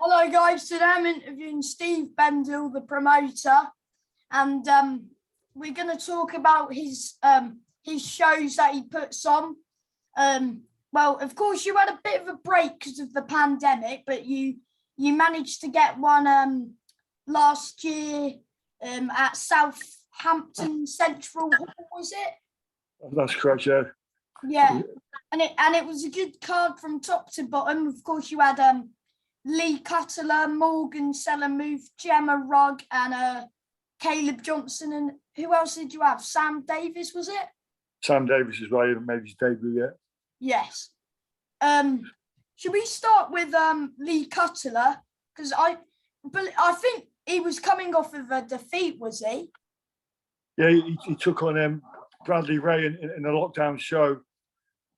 Hello guys, today I'm interviewing Steve Bendall, the promoter, and we're going to talk about his shows that he puts on. Well, of course, you had a bit of a break because of the pandemic, but you managed to get one last year at Southampton Central Hall, was it? That's correct, yeah. Yeah, and it was a good card from top to bottom. Of course, you had Lee Cutler, Morgan Selamuth, Gemma Rugg, and Caleb Johnson. And who else did you have? Sam Davis, was it? Sam Davis as well. He hasn't made his debut yet. Yes. Should we start with Lee Cutler? Because I think he was coming off of a defeat, was he? Yeah, he took on Bradley Ray in a lockdown show,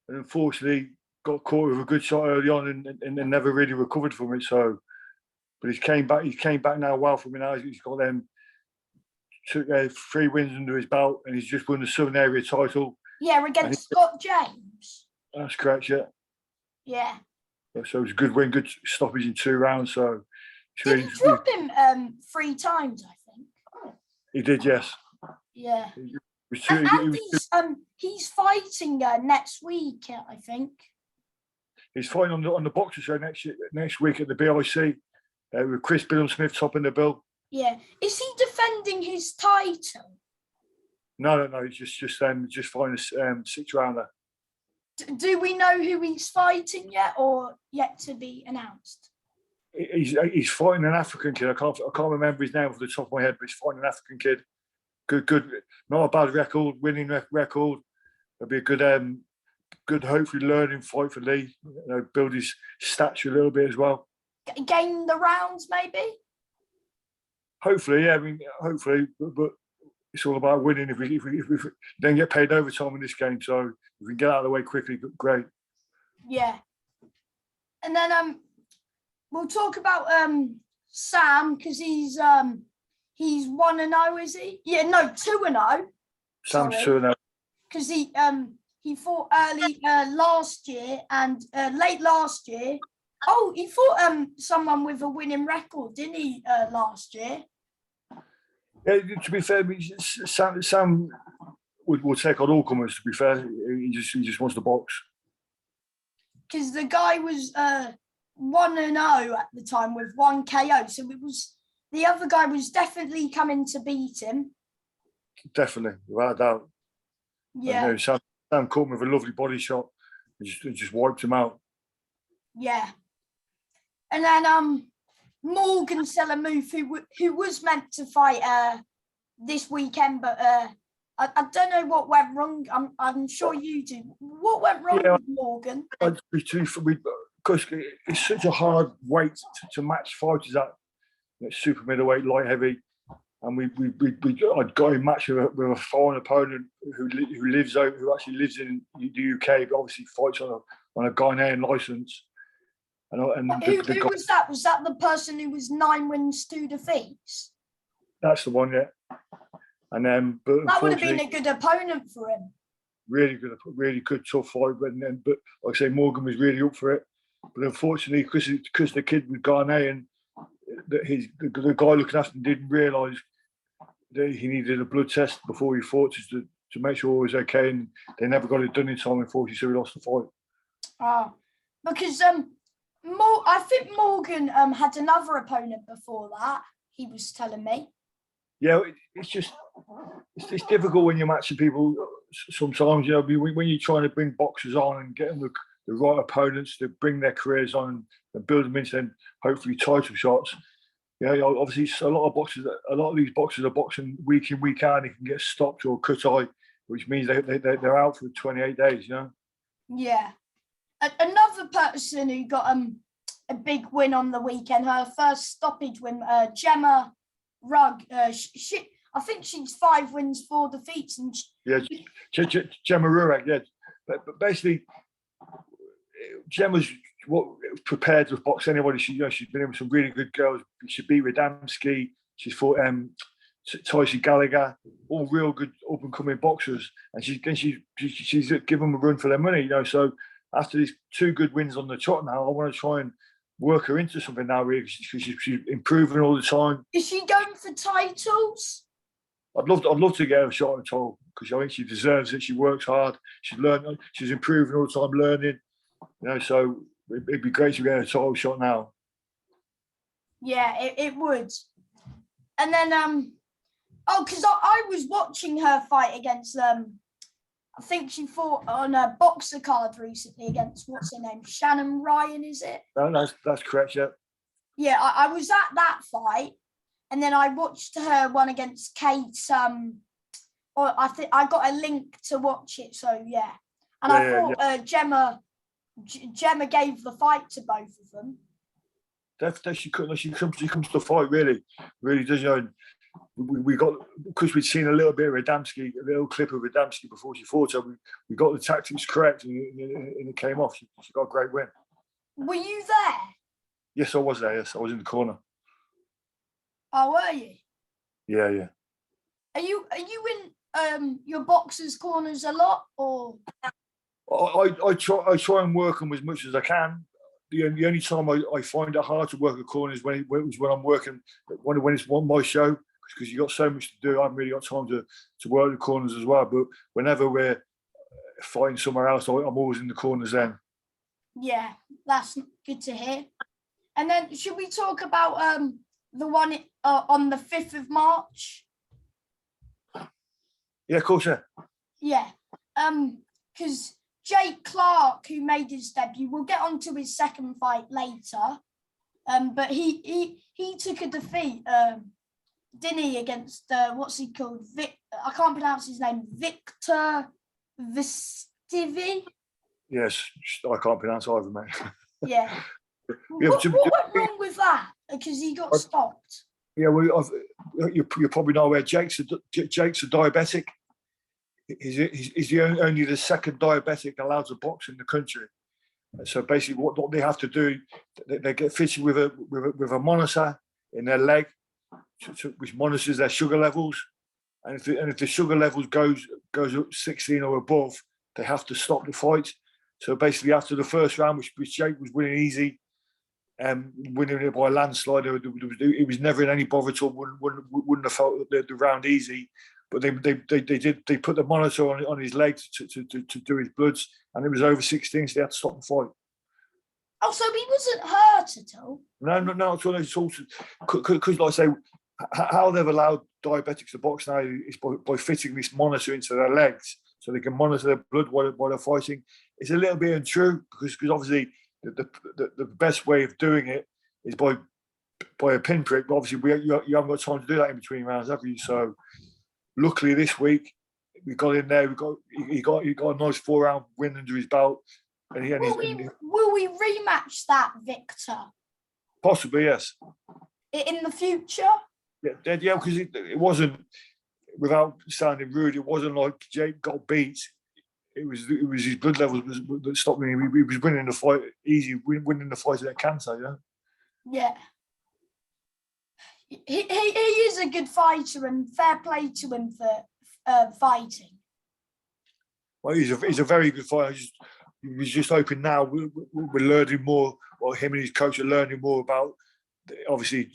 and unfortunately got caught with a good shot early on and never really recovered from it. So, but he came back now well from it. Now he's got took 3 wins under his belt, and he's just won the Southern Area title. Yeah, against Scott James. That's correct, yeah. Yeah. So it was a good win, good stoppage in 2 rounds. So did he drop him 3 times? I think he did. Yes. Yeah. He's fighting next week, I think. He's fighting on the boxer show next week at the BIC with Chris Biddle-Smith topping the bill. Yeah. Is he defending his title? No. He's just fighting a 6-rounder. Do we know who he's fighting yet, or yet to be announced? He's fighting an African kid. I can't remember his name off the top of my head, but he's fighting an African kid. Good, not a bad record, winning record. It'll be a good, hopefully learning fight for Lee. Build his stature a little bit as well. Gain the rounds, maybe. Hopefully, yeah. I mean, hopefully, but it's all about winning. If we then get paid overtime in this game, so if we can get out of the way quickly, great. Yeah, and then we'll talk about Sam, because he's 1-0, is he? Yeah, no, 2-0. Sam's 2-0. Because he fought early last year and late last year. Oh, he fought someone with a winning record, didn't he, last year? Yeah, to be fair, Sam will take on all comers, to be fair. He just wants to box. Because the guy was 1-0 at the time with 1 KO. So it was, the other guy was definitely coming to beat him. Definitely, without a doubt. Yeah. Sam caught him with a lovely body shot and just wiped him out. Yeah. And then Morgan Selamuth, who was meant to fight this weekend, but I don't know what went wrong. I'm sure you do. What went wrong with Morgan? Because it's such a hard weight to match fighters at super middleweight, light heavy, and I'd got him matched with a foreign opponent who actually lives in the UK, but obviously fights on a Ghanaian license. Who was that? Was that the person who was 9 wins, 2 defeats? That's the one, yeah. And then, but that would have been a good opponent for him. Really good, tough fight. But like I say, Morgan was really up for it. But unfortunately, because the kid was Ghanaian, the guy looking after him didn't realise that he needed a blood test before he fought to make sure he was okay, and they never got it done in time. Unfortunately, so he lost the fight. Because I think Morgan had another opponent before that. He was telling me. Yeah, it's difficult when you're matching people. Sometimes, when you're trying to bring boxers on and get them the right opponents to bring their careers on and build them into then hopefully title shots. Yeah, obviously a lot of these boxers are boxing week in, week out, and they can get stopped or cut eye, which means they're out for 28 days. Yeah. Another person who got a big win on the weekend, her first stoppage win, Gemma Rugg. I think she's 5 wins, 4 defeats. And Gemma Rugg. Yeah, but basically, Gemma's prepared to box anybody. She's been in with some really good girls. She beat Radamski. She's fought Tyson Gallagher, all real good up and coming boxers, and she's given them a run for their money. So after these 2 good wins on the trot now, I want to try and work her into something now, really, because she's improving all the time. Is she going for titles? I'd love to get her a shot at all, because I think she deserves it. She works hard. She's learning. She's improving all the time, learning. So it'd be great to get her a title shot now. Yeah, it would. And then because I was watching her fight against I think she fought on a boxer card recently against, what's her name, Shannon Ryan, is it? No, that's correct. Yeah. Yeah, I was at that fight, and then I watched her one against Kate. Or I think I got a link to watch it. So yeah, and I thought Gemma gave the fight to both of them. Definitely, she comes to the fight, really does. We got, because we'd seen a little bit of Adamski, a little clip of Adamski before she fought, so we got the tactics correct, and it came off. She got a great win. Were you there? Yes, I was there. Yes, I was in the corner. Oh, were you? Yeah. Are you in your boxers' corners a lot, or? I try and work them as much as I can. The only time I find it hard to work a corner is when I'm working, when it's my show, because you've got so much to do. I haven't really got time to work the corners as well. But whenever we're fighting somewhere else, I'm always in the corners then. Yeah, that's good to hear. And then should we talk about the one on the 5th of March? Yeah, of course, yeah. Yeah, because Jake Clark, who made his debut, we'll get on to his second fight later. But he took a defeat, didn't he, against what's he called? I can't pronounce his name. Victor Vestivi. Yes, I can't pronounce either, mate. Yeah. What went wrong with that? Because he got stopped. Yeah, well, you probably know where Jake's a diabetic. He's only the second diabetic allowed to box in the country. So basically, what they have to do, they get fitted with a monitor in their leg, which monitors their sugar levels. And if the sugar levels goes up 16 or above, they have to stop the fight. So basically, after the first round, which Jake was winning easy, winning it by a landslide, it was never in any bother at all. Wouldn't have felt the round easy. But they put the monitor on his leg to do his bloods, and it was over 16, so they had to stop the fight. Oh, so he wasn't hurt at all? No, at all. It's also because, like I say, how they've allowed diabetics to box now is by fitting this monitor into their legs, so they can monitor their blood while they're fighting. It's a little bit untrue because obviously the best way of doing it is by a pinprick. But obviously, you haven't got time to do that in between rounds, have you? So. Luckily, this week we got in there. He got a nice 4-round win under his belt. And will we rematch that, Victor? Possibly, yes. In the future? Yeah, because it wasn't, without sounding rude, it wasn't like Jake got beat. It was his blood levels that stopped him. He was winning the fight easy, winning the fight at cancer. Yeah. He is a good fighter, and fair play to him for fighting. Well, he's a very good fighter. He's just hoping now we're learning more. Well, him and his coach are learning more about obviously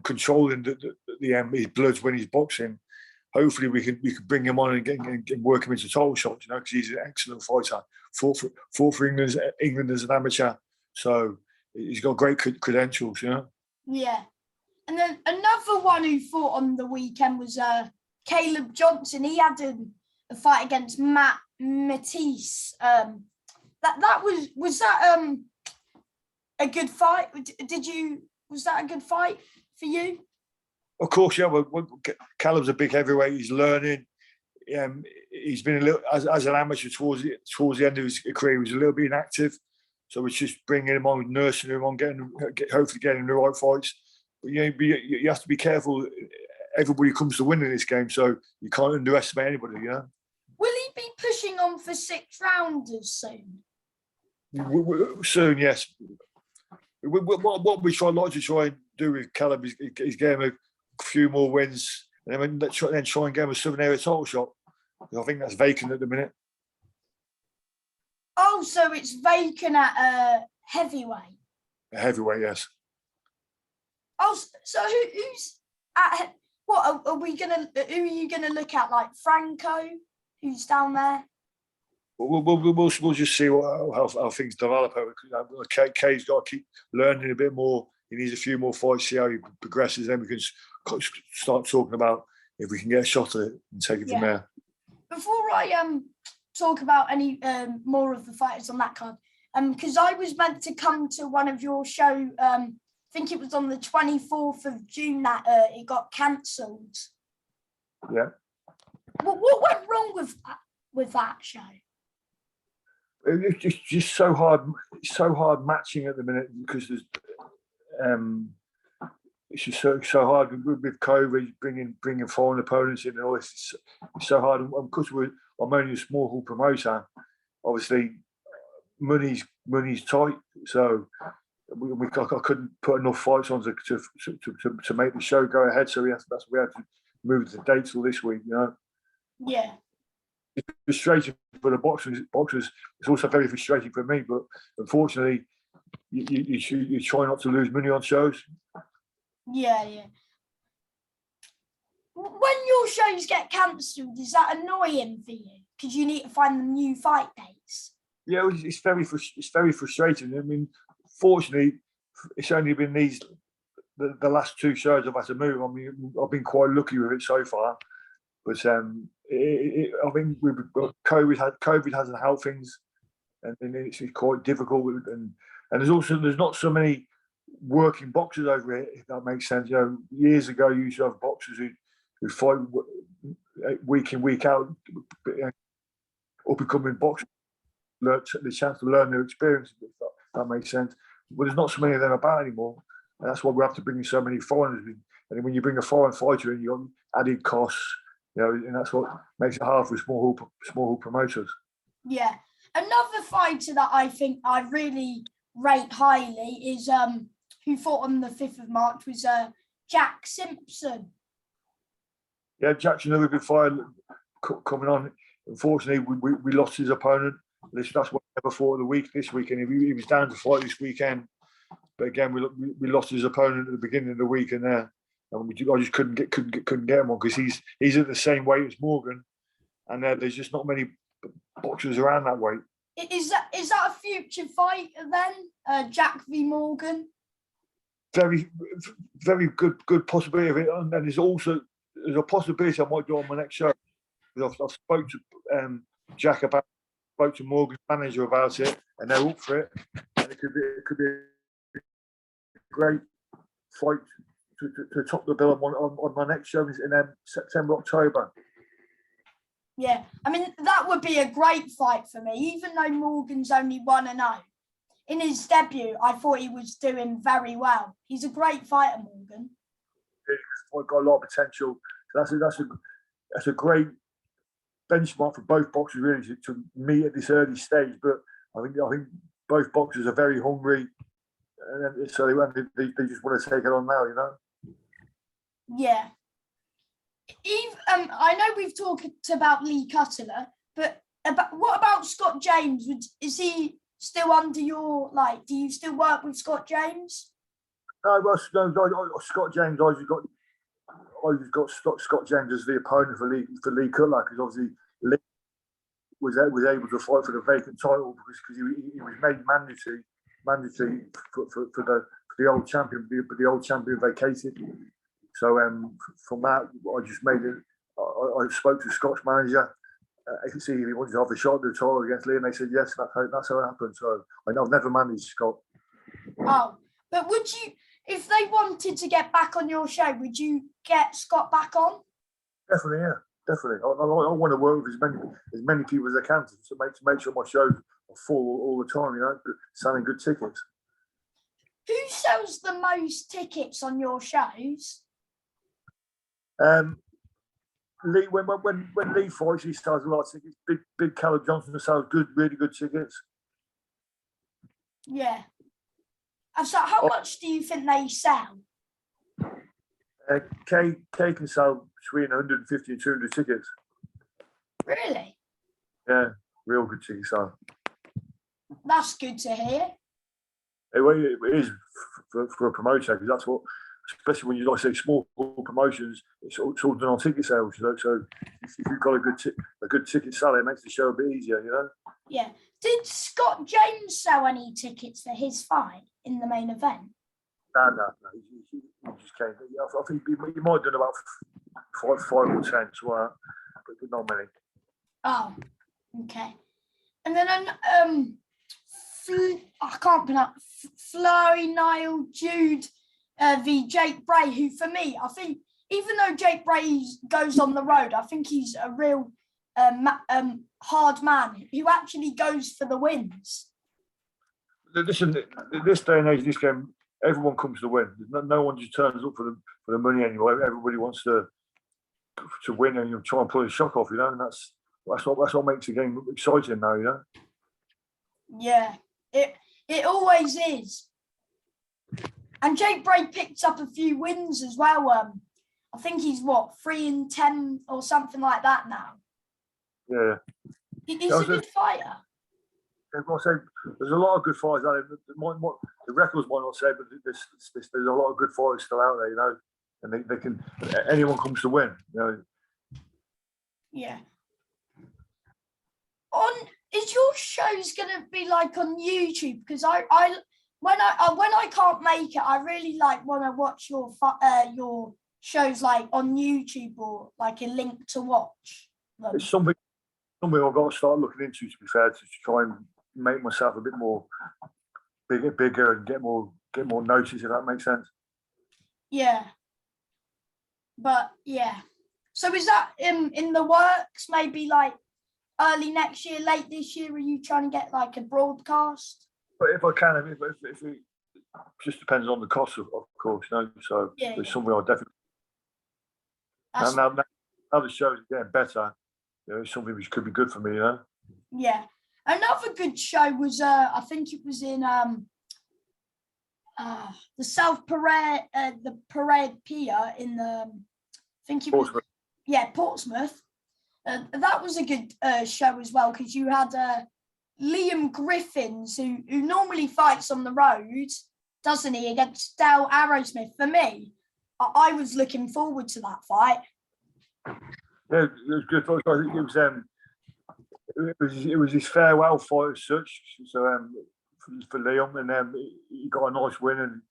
controlling his bloods when he's boxing. Hopefully, we can bring him on and work him into title shots. Because he's an excellent fighter. Fought for England as an amateur, so he's got great credentials. Yeah. And then another one who fought on the weekend was Caleb Johnson. He had a fight against Matt Matisse. Was that a good fight? Was that a good fight for you? Of course, yeah. Well, Caleb's a big heavyweight. He's learning. He's been a little as an amateur towards the end of his career. He was a little bit inactive, so it's just bringing him on, nursing him on, hopefully getting the right fights. But you have to be careful. Everybody comes to win in this game, so you can't underestimate anybody. Will he be pushing on for 6-rounders soon? Soon, yes. What we like to try and do with Caleb is get him a few more wins, and then try and get him a Southern Area title shot. I think that's vacant at the minute. Oh, so it's vacant at heavyweight. A heavyweight, yes. Oh, so who's at? What are we gonna? Who are you gonna look at? Like Franco, who's down there? We'll just see how things develop. Kay's got to keep learning a bit more. He needs a few more fights, see how he progresses. Then we can start talking about if we can get a shot at it and take it from there. Before I talk about any more of the fighters on that card, because I was meant to come to one of your show. I think it was on the 24th of June that it got cancelled. Yeah. What went wrong with that show? It's just so hard. It's so hard matching at the minute because there's. It's just so hard with COVID, bringing foreign opponents in and all this. It's so hard, and because I'm only a small hall promoter. Obviously, money's tight, so I couldn't put enough fights on to make the show go ahead. So we had to move the dates till this week. You know. Yeah. It's frustrating for the boxers. It's also very frustrating for me. But unfortunately, you try not to lose money on shows. Yeah. When your shows get cancelled, is that annoying for you? Because you need to find them new fight dates. Yeah, it's very frustrating. I mean, fortunately, it's only been the last two shows I've had to move. I mean, I've been quite lucky with it so far. But I think COVID hasn't helped things, and it's quite difficult. And there's not so many working boxers over here, if that makes sense. You know, years ago you used to have boxers who fight week in, week out, up and coming boxers, the chance to learn their experience. If that makes sense. But there's not so many of them about anymore, and that's why we have to bring in so many foreigners. And when you bring a foreign fighter in, you've got added costs. You know, and that's what makes it hard for small hall promoters. Yeah. Another fighter that I think I really rate highly is who fought on the 5th of March was Jack Simpson. Yeah, Jack's another good fighter coming on. Unfortunately, we lost his opponent. That's what he never fought of the week this weekend. He was down to fight this weekend, but again, we lost his opponent at the beginning of the week, and I just couldn't get him on because he's at the same weight as Morgan, and there's just not many boxers around that weight. Is that a future fight then, Jack v Morgan? Very, very good possibility of it, and there's a possibility I might do on my next show. I've spoke to Jack spoke to Morgan's manager about it, and they're up for it. And it could be a great fight to top the bill on my next show in September, October. Yeah, I mean, that would be a great fight for me, even though Morgan's only 1-0. In his debut, I thought he was doing very well. He's a great fighter, Morgan. He's got a lot of potential. That's a great benchmark for both boxers, really, to meet at this early stage. But I think both boxers are very hungry, and so they just want to take it on now, you know. Yeah. I know we've talked about Lee Cutler, but what about Scott James? Is he still under your, do you still work with Scott James? No, Scott James, I just got Scott James as the opponent for Lee Cutler, because obviously Lee was able to fight for the vacant title because he was made mandatory for the old champion, but the old champion vacated. So from that, I just made it. I spoke to Scott's manager. I could see if he wanted to have a shot at the title against Lee, and they said yes. That's how it happened. So I've never managed Scott. Oh, but would you, if they wanted to get back on your show, would you get Scott back on? Definitely, yeah, definitely. I want to work with as many people as I can to make sure my shows are full all the time. You know, selling good tickets. Who sells the most tickets on your shows? Lee, when Lee fights, he sells a lot of tickets. Big Callum Johnson sells really good tickets. Yeah. So how much do you think they sell? Kay can sell between 150 and 200 tickets. Really? Yeah, real good tickets sale. That's good to hear. It is for a promoter, because that's what, especially when you, like say, small promotions, it's all done on ticket sales. So if you've got a good ticket seller, it makes the show a bit easier, you know. Yeah. Did Scott James sell any tickets for his fight in the main event? No. He just came. I think he might have done about 5 or 10, so, but not many. Oh, okay. And then I can't pronounce Flurry Nile Jude v Jake Bray, who for me, I think, even though Jake Bray goes on the road, I think he's a real hard man who actually goes for the wins. Listen, this day and age, this game, everyone comes to win. No one just turns up for the money anymore. Everybody wants to win, and you try and pull a shock off, you know. And that's what makes the game exciting now, you know. Yeah, it always is. And Jake Bray picked up a few wins as well. I think he's 3-10 or something like that now. Yeah, he's a good fighter. I say there's a lot of good fighters out there. The records might not say, but there's a lot of good fighters still out there, you know. And they can, anyone comes to win, you know. Yeah. Is your shows gonna be like on YouTube? Because when I can't make it, I really want to watch your shows like on YouTube, or like a link to watch them. It's something I've got to start looking into, to be fair, to try and make myself a bit more bigger and get more notice, if that makes sense. Yeah. But yeah. So is that in the works? Maybe like early next year, late this year? Are you trying to get like a broadcast? But if I can, if it just depends on the cost, of course, you know. So it's something I'll definitely. Now the show's getting better, you know, it's something which could be good for me, you know. Yeah. Another good show was I think it was in the South Parade, the Parade Pier in the, I think it Portsmouth. Was Portsmouth. That was a good show as well, because you had Liam Griffins, who normally fights on the road, doesn't he, against Dale Arrowsmith. For me, I was looking forward to that fight. Yeah, it was good. I think it was his farewell fight as such. So for Liam, and he got a nice win and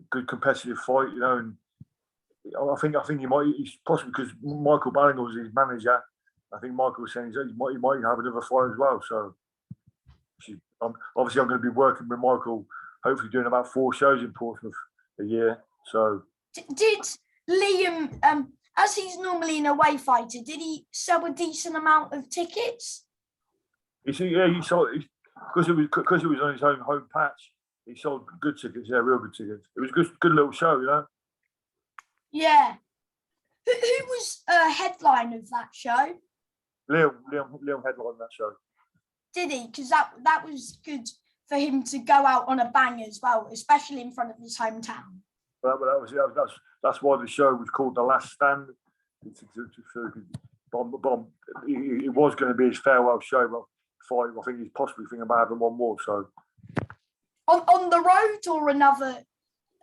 good competitive fight, you know. And I think he's possibly, because Michael Ballinger was his manager. I think Michael was saying he might have another fight as well. So obviously I'm going to be working with Michael, hopefully doing about 4 shows in Portsmouth a year. So did Liam, as he's normally an away fighter, did he sell a decent amount of tickets? He sold, because it was on his own home patch. He sold good tickets, real good tickets. It was a good little show, you know. Yeah. Who was headline of that show? Liam headlined that show. Did he? Because that was good for him to go out on a bang as well, especially in front of his hometown. That's why the show was called The Last Stand. It was going to be his farewell show, but I think he's possibly thinking about having one more. So on the road or another?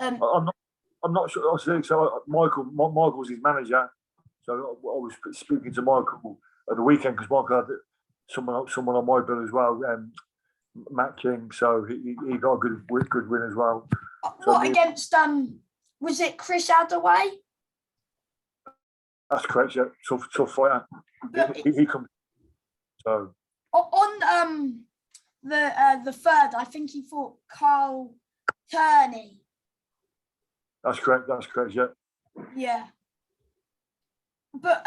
I'm not sure. So Michael was his manager. So I was speaking to Michael at the weekend, because Michael had someone on my bill as well, Matt King. So he got a good win as well. Against was it Chris Adaway? That's correct. Yeah, tough fighter. He comes. So on the third, I think he fought Carl Turney. That's correct. Yeah. Yeah. But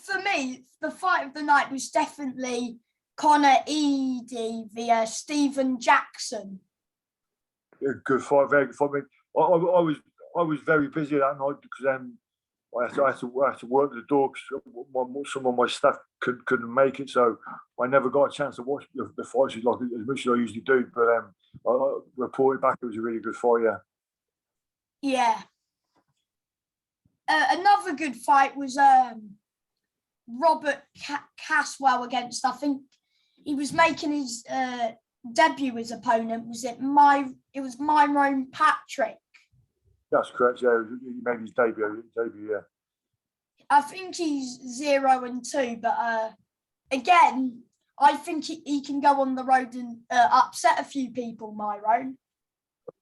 for me, the fight of the night was definitely Connor Eady via Stephen Jackson. Yeah, good fight, very good fight. I was very busy that night, because I had to work the door, because some of my staff couldn't make it, so I never got a chance to watch the fights as much as I usually do. But I reported back it was a really good fight. Yeah. Another good fight was Robert Caswell against, I think he was making his debut as opponent? Was it It was Myron Patrick. That's correct. Yeah, he made his debut. Yeah. I think he's 0-2, but again, I think he can go on the road and upset a few people. Myron.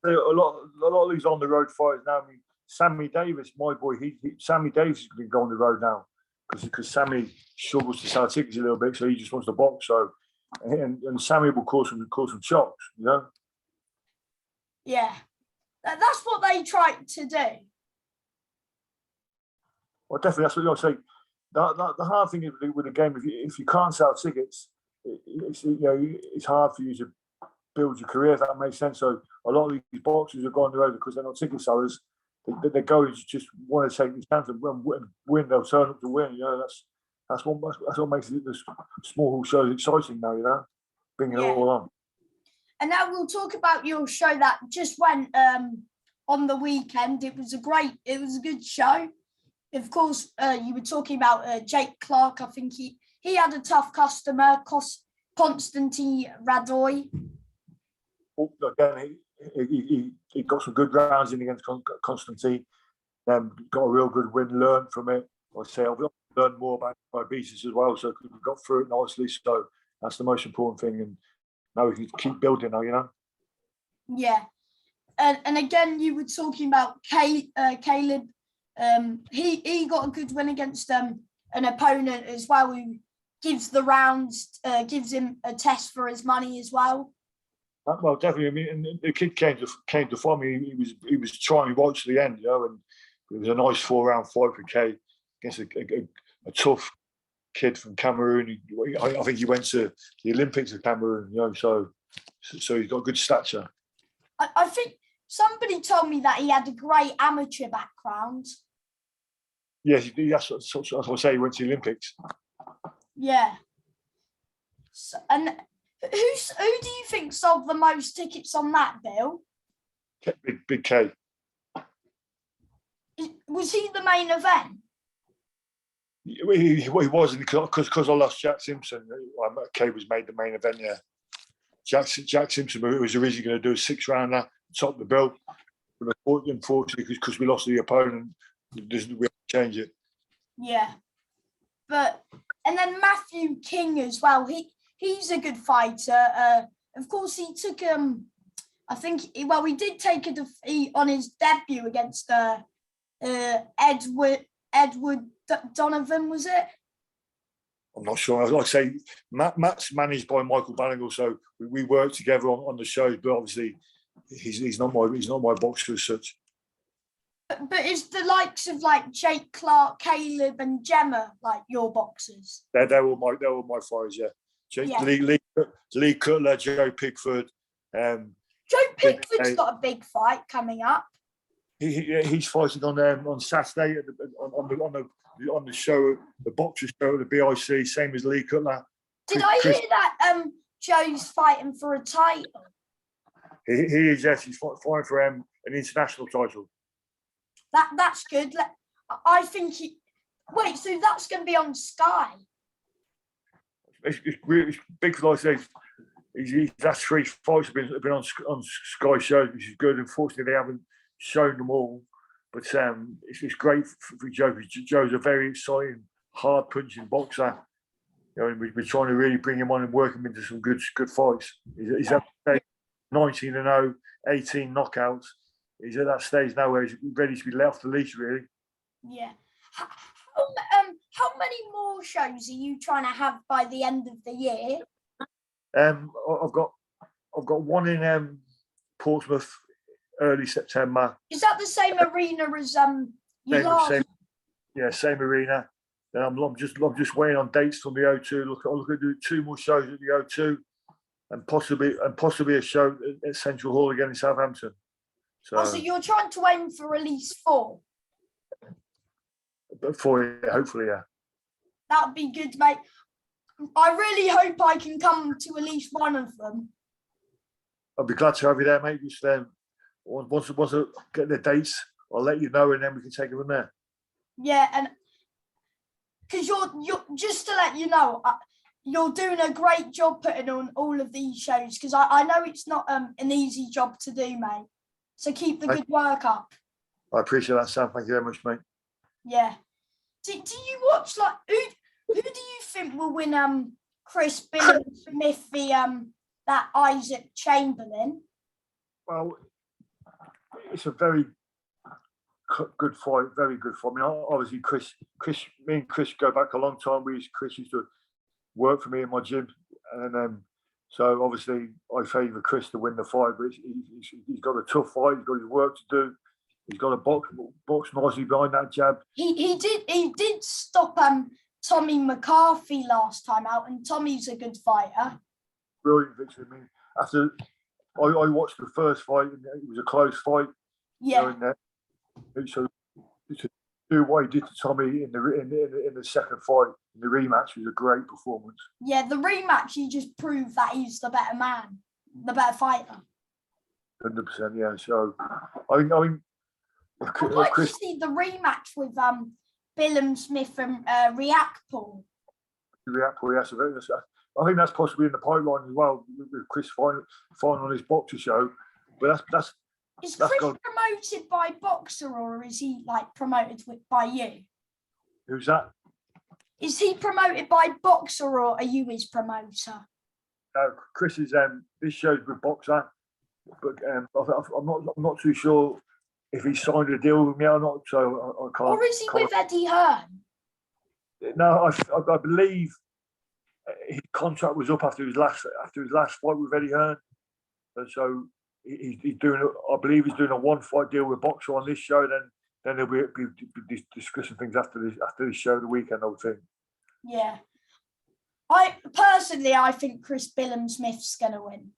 A lot of these on the road fighters now. I mean, Sammy Davis, my boy, Sammy Davis is going to go on the road now because Sammy struggles to sell tickets a little bit, so he just wants to box. So, and Sammy will cause some shocks, you know. Yeah, that's what they tried to do. Well, definitely, that's what I say. The hard thing with the game, if you can't sell tickets, it's hard for you to build your career, if that makes sense. So a lot of these boxers are going on the road because they're not ticket sellers. They're going to just want to take the chance and win. They'll turn up to win. You know, that's what makes the small shows exciting now. You know, bringing it all on. And now we'll talk about your show that just went on the weekend. It was a good show. Of course, you were talking about Jake Clark. I think he had a tough customer, Konstantin Radoy. Again, he got some good rounds in against Konstantin. Got a real good win, learned from it. I say I've learned more about diabetes as well, so we got through it nicely. So that's the most important thing, and now we can keep building now, you know. Yeah, and again, you were talking about Caleb. He got a good win against an opponent as well, who gives the rounds, gives him a test for his money as well. Well, definitely. I mean, the kid came to fight me. He was trying right to the end, you know, and it was a nice 4-round fight for Kay against a tough kid from Cameroon. I think he went to the Olympics of Cameroon, you know, so he's got good stature. I think somebody told me that he had a great amateur background. Yes, that's what I say. He went to the Olympics. Yeah. So, and who do you think sold the most tickets on that, Bill? Big K. Was he the main event? He wasn't because I lost Jack Simpson. K was made the main event. Yeah, Jack Simpson was originally going to do a 6-rounder, top the bill. But unfortunately, because we lost the opponent, we have to change it. Yeah, and then Matthew King as well. He's a good fighter. Of course, he took I think he did take a defeat on his debut against Edward Donovan, was it? I'm not sure. Like I say, Matt's managed by Michael Bannigal, so we work together on the shows. But obviously, he's not my boxer as such. But is the likes of like Jake Clark, Caleb, and Gemma like your boxers? They're all my fighters. Yeah, Lee Cutler, Joe Pickford. Joe Pickford's got a big fight coming up. He's fighting on Saturday on the show, the boxer show at the BIC, same as Lee Cutler. Did I hear that Joe's fighting for a title? He is, yes. He's fighting for an international title. That's good. I think so that's going to be on Sky. It's big, like I say. He's had 3 fights have been on Sky shows, which is good. Unfortunately, they haven't shown them all, but it's great for Joe. Joe's a very exciting, hard punching boxer. You know, and we're trying to really bring him on and work him into some good fights. He's at 19-0, 18 knockouts. He's at that stage now where he's ready to be let off the leash, really. Yeah. How many more shows are you trying to have by the end of the year? I've got one in Portsmouth early September. Is that the same arena as you last? Same arena. Then I'm just waiting on dates from the O2. Look at do 2 more shows at the O2, and possibly a show at Central Hall again in Southampton. So you're trying to aim for at least 4? But 4, hopefully, yeah. That would be good, mate. I really hope I can come to at least one of them. I'll be glad to have you there, mate. Just once I get the dates, I'll let you know, and then we can take it from there. Yeah, and because you're just to let you know, you're doing a great job putting on all of these shows, because I know it's not an easy job to do, mate. So keep the good work up. I appreciate that, Sam. Thank you very much, mate. Yeah. Do you watch, like, who do you think will win Chris Smith v that Isaac Chamberlain? Well, it's a very good fight, very good fight. I mean, obviously, me and Chris go back a long time. Chris used to work for me in my gym, and so obviously I favour Chris to win the fight. But he's got a tough fight. He's got his work to do. He's got to box nicely behind that jab. He did stop Tommy McCarthy last time out, and Tommy's a good fighter. Brilliant victory. I mean, after I watched the first fight, and it was a close fight. Yeah. So to do what he did to Tommy in the second fight, in the rematch, was a great performance. Yeah, the rematch, he just proved that he's the better man, the better fighter. 100%, yeah. So I mean, I'd like to see the rematch with Billum Smith and Reactpool. Reactpool, yes. I think that's possibly in the pipeline as well, with Chris fighting on his boxer show. But that's is Chris promoted by Boxer, or is he like promoted by you? Who's that? Is he promoted by Boxer, or are you his promoter? No, Chris is. This show's with Boxer, but I'm not too sure if he signed a deal with me or not. So I can't. Or is he with Eddie Hearn? No, I believe his contract was up after his last fight with Eddie Hearn, and so he's doing. I believe he's doing a one-fight deal with Boxer on this show. Then they'll be discussing things after this show the weekend, I would think. Yeah, I think Chris Billum Smith's gonna win.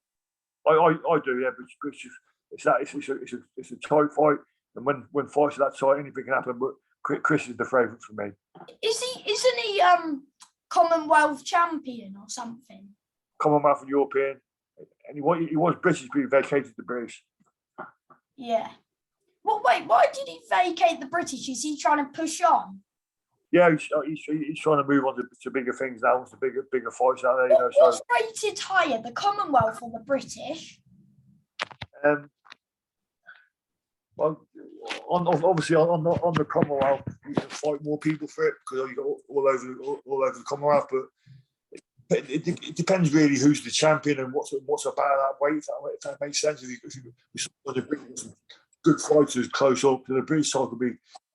I do, yeah, but it's a tight fight, and when fights are that tight, anything can happen. But Chris is the favourite for me. Isn't he Commonwealth champion or something? Commonwealth and European, and he was British, but he vacated the British. Yeah. Well, wait, why did he vacate the British? Is he trying to push on? Yeah, he's trying to move on to bigger things now, to bigger fights out there. What's rated higher, the Commonwealth or the British? Well, obviously on the Commonwealth, you can fight more people for it because you got all over the Commonwealth. But it depends really who's the champion and what's about that weight. If that makes sense. If you bring some good fighters close up, to the British side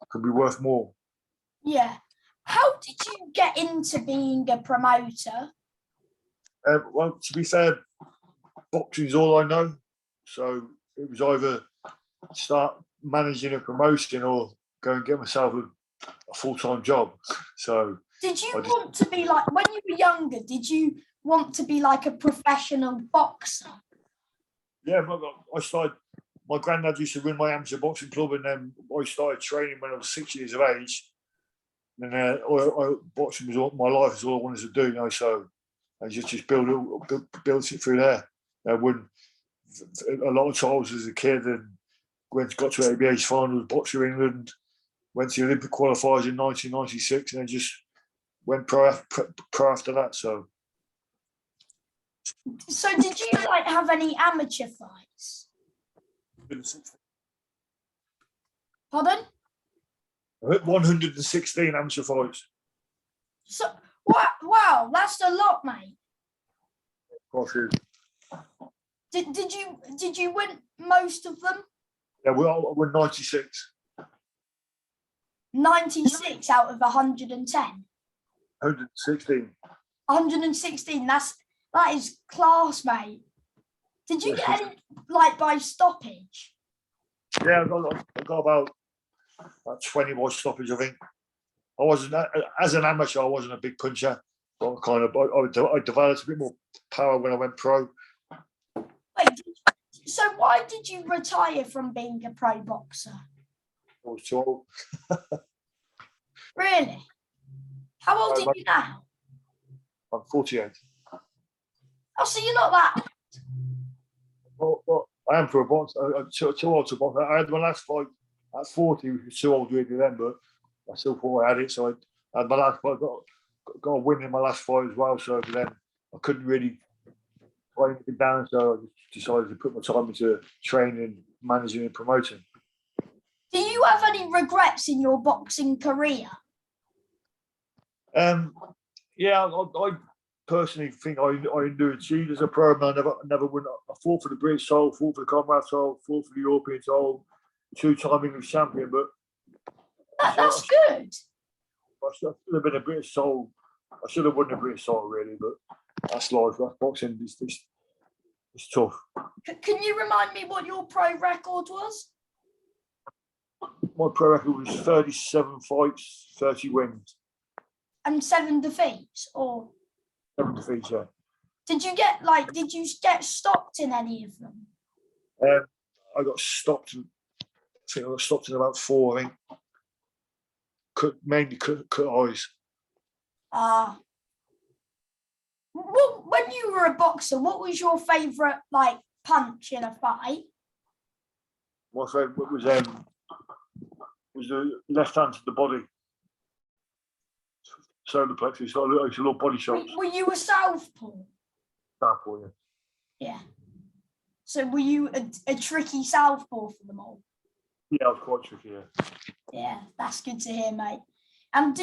could be worth more. Yeah. How did you get into being a promoter? Well, to be fair, boxing's all I know. So it was either start managing a promotion or go and get myself a full-time job. So did you want to be like, when you were younger, did you want to be like a professional boxer? Yeah, I started, my granddad used to run my amateur boxing club, and then I started training when I was 6 years of age. And boxing was all my life, is all I wanted to do, so I just built it through there. Won a lot of titles as a kid, and got to ABA's finals, Boxer England, went to the Olympic qualifiers in 1996, and then just went pro after that. So did you like have any amateur fights? Pardon? 116 amateur fights. So wow, that's a lot, mate. Of course, Did you win most of them? Yeah, I won 96. 96 out of 110. 116. 116. That is class, mate. Did you get any by stoppage? Yeah, I got about 20 by stoppage, I think. I wasn't, as an amateur, I wasn't a big puncher. But I developed a bit more power when I went pro. Wait, so why did you retire from being a pro boxer? I was too old. Really? How old are you now? I'm 48. Oh, so you're not that. Well, I am for a box. I'm too old to box. I had my last fight at 40, which was too old really then, but I still thought I had it. So I had my last fight. got a win in my last fight as well. So then I couldn't really write anything down. So I just decided to put my time into training, managing, and promoting. Do you have any regrets in your boxing career? Yeah, I personally think I underachieved as a pro. I never won. I fought for the British title, fought for the Commonwealth title, fought for the European title, 2-time English champion. But That's good. I should have been a British title. I should have won the British title really, but that's life. That's boxing. It's tough. Can you remind me what your pro record was? My pro record was 37 fights, 30 wins. And 7 defeats, or 7 defeats, yeah. did you get stopped in any of them? I got stopped. I think I got stopped in about 4. I think mainly cut eyes. When you were a boxer, what was your favourite punch in a fight? My favourite was the left hand to the body. Solar plexus, so it's a little body shots. Were you a southpaw? Southpaw, yeah. Yeah. So were you a tricky southpaw for them all? Yeah, I was quite tricky, yeah. Yeah, that's good to hear, mate. And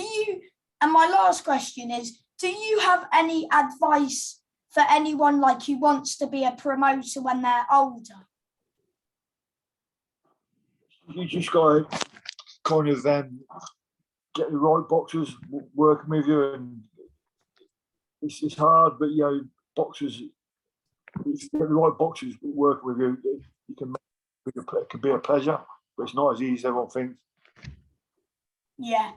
my last question is, do you have any advice for anyone who wants to be a promoter when they're older? You just got to kind of get the right boxers working with you, and it's hard, but boxers, if you get the right boxers working with you, it can be a pleasure, but it's not as easy as everyone thinks. Yeah.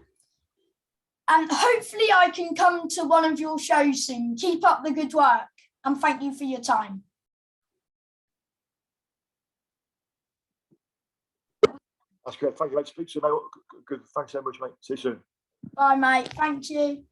And hopefully I can come to one of your shows soon. Keep up the good work, and thank you for your time. That's great. Thank you, mate. Speak to you, mate. Good. Thanks so much, mate. See you soon. Bye, mate. Thank you.